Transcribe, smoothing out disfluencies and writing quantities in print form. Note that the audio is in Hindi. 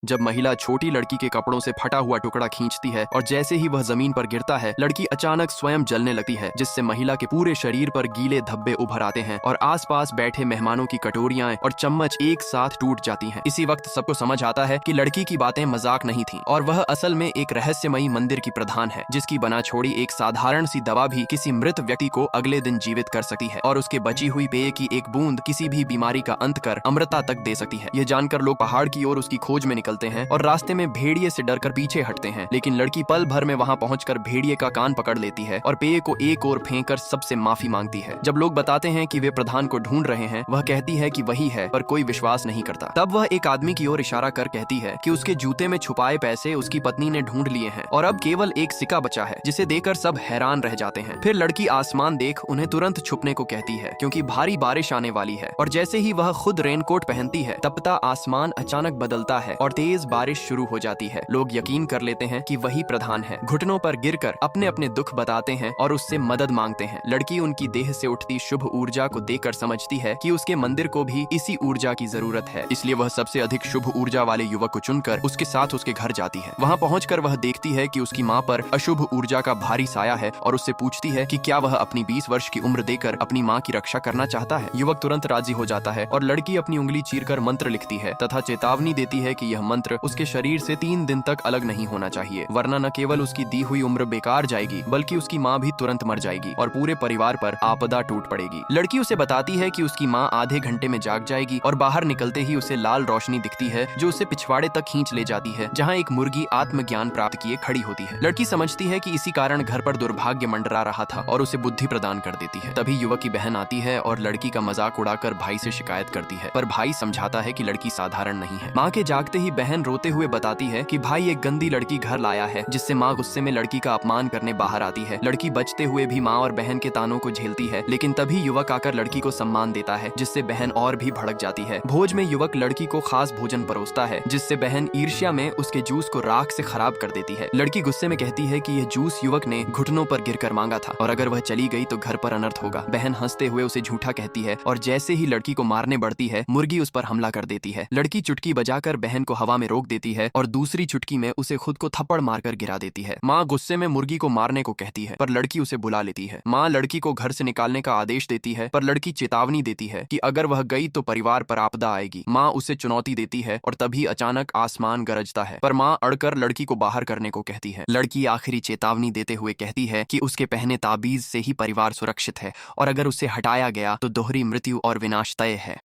जब महिला छोटी लड़की के कपड़ों से फटा हुआ टुकड़ा खींचती है और जैसे ही वह जमीन पर गिरता है, लड़की अचानक स्वयं जलने लगती है, जिससे महिला के पूरे शरीर पर गीले धब्बे उभर आते हैं और आसपास बैठे मेहमानों की कटोरियां और चम्मच एक साथ टूट जाती हैं। इसी वक्त सबको समझ आता है कि लड़की की बातें मजाक नहीं थीं और वह असल में एक रहस्यमयी मंदिर की प्रधान है, जिसकी बना छोड़ी एक साधारण सी दवा भी किसी मृत व्यक्ति को अगले दिन जीवित कर सकती है और उसके बची हुई पेय की एक बूंद किसी भी बीमारी का अंत कर अमृता तक दे सकती है। यह जानकर लोग पहाड़ की ओर उसकी खोज में निकलते हैं और रास्ते में भेड़िए से डरकर पीछे हटते हैं, लेकिन लड़की पल भर में वहां पहुंचकर भेड़िए का कान पकड़ लेती है और पेय को एक ओर फेंककर सबसे माफी मांगती है। जब लोग बताते हैं कि वे प्रधान को ढूंढ रहे हैं, वह कहती है कि वही है, पर कोई विश्वास नहीं करता। तब वह एक आदमी की ओर इशारा कर कहती है कि उसके जूते में छुपाए पैसे उसकी पत्नी ने ढूंढ लिए हैं और अब केवल एक सिक्का बचा है, जिसे देकर सब हैरान रह जाते हैं। फिर लड़की आसमान देख उन्हें तुरंत छुपने को कहती है, क्योंकि भारी बारिश आने वाली है। और जैसे ही वह खुद रेनकोट पहनती है, तपता आसमान अचानक बदलता है और तेज बारिश शुरू हो जाती है। लोग यकीन कर लेते हैं कि वही प्रधान है। घुटनों पर गिरकर अपने अपने दुख बताते हैं और उससे मदद मांगते हैं। लड़की उनकी देह से उठती शुभ ऊर्जा को देखकर समझती है कि उसके मंदिर को भी इसी ऊर्जा की जरूरत है, इसलिए वह सबसे अधिक शुभ ऊर्जा वाले युवक को चुनकर उसके साथ उसके घर जाती है। वहां पहुंचकर वह देखती है कि उसकी मां पर अशुभ ऊर्जा का भारी साया है और उससे पूछती है कि क्या वह अपनी 20 वर्ष की उम्र देकर अपनी मां की रक्षा करना चाहता है। युवक तुरंत राजी हो जाता है और लड़की अपनी उंगली चीरकर मंत्र लिखती है तथा चेतावनी देती है कि यह मंत्र उसके शरीर से 3 दिन तक अलग नहीं होना चाहिए, वरना न केवल उसकी दी हुई उम्र बेकार जाएगी, बल्कि उसकी माँ भी तुरंत मर जाएगी और पूरे परिवार पर आपदा टूट पड़ेगी। लड़की उसे बताती है कि उसकी माँ आधे घंटे में जाग जाएगी और बाहर निकलते ही उसे लाल रोशनी दिखती है, जो उसे पिछवाड़े तक खींच ले जाती है, जहाँ एक मुर्गी आत्मज्ञान प्राप्त किए खड़ी होती है। लड़की समझती है कि इसी कारण घर पर दुर्भाग्य मंडरा रहा था और उसे बुद्धि प्रदान कर देती है। तभी युवक की बहन आती है और लड़की का मजाक उड़ाकर भाई से शिकायत करती है, पर भाई समझाता है कि लड़की साधारण नहीं है। माँ के जागते ही बहन रोते हुए बताती है कि भाई एक गंदी लड़की घर लाया है, जिससे माँ गुस्से में लड़की का अपमान करने बाहर आती है। लड़की बचते हुए भी माँ और बहन के तानों को झेलती है, लेकिन तभी युवक आकर लड़की को सम्मान देता है, जिससे बहन और भी भड़क जाती है। भोज में युवक लड़की को खास भोजन परोसता है, जिससे बहन ईर्ष्या में उसके जूस को राख से खराब कर देती है। लड़की गुस्से में कहती है कि यह जूस युवक ने घुटनों पर गिरकर मांगा था और अगर वह चली गई तो घर पर अनर्थ होगा। बहन हंसते हुए उसे झूठा कहती है और जैसे ही लड़की को मारने बढ़ती है, मुर्गी उस पर हमला कर देती है। लड़की चुटकी बजाकर बहन को हवा में रोक देती है और दूसरी चुटकी में उसे खुद को थप्पड़ मारकर गिरा देती है। माँ गुस्से में मुर्गी को मारने को कहती है, पर लड़की उसे बुला लेती है। माँ लड़की को घर से निकालने का आदेश देती है, पर लड़की चेतावनी देती है कि अगर वह गई तो परिवार पर आपदा आएगी। माँ उसे चुनौती देती है और तभी अचानक आसमान गरजता है, पर माँ अड़कर लड़की को बाहर करने को कहती है। लड़की आखिरी चेतावनी देते हुए कहती है कि उसके पहने ताबीज से ही परिवार सुरक्षित है और अगर उसे हटाया गया तो दोहरी मृत्यु और विनाश तय है।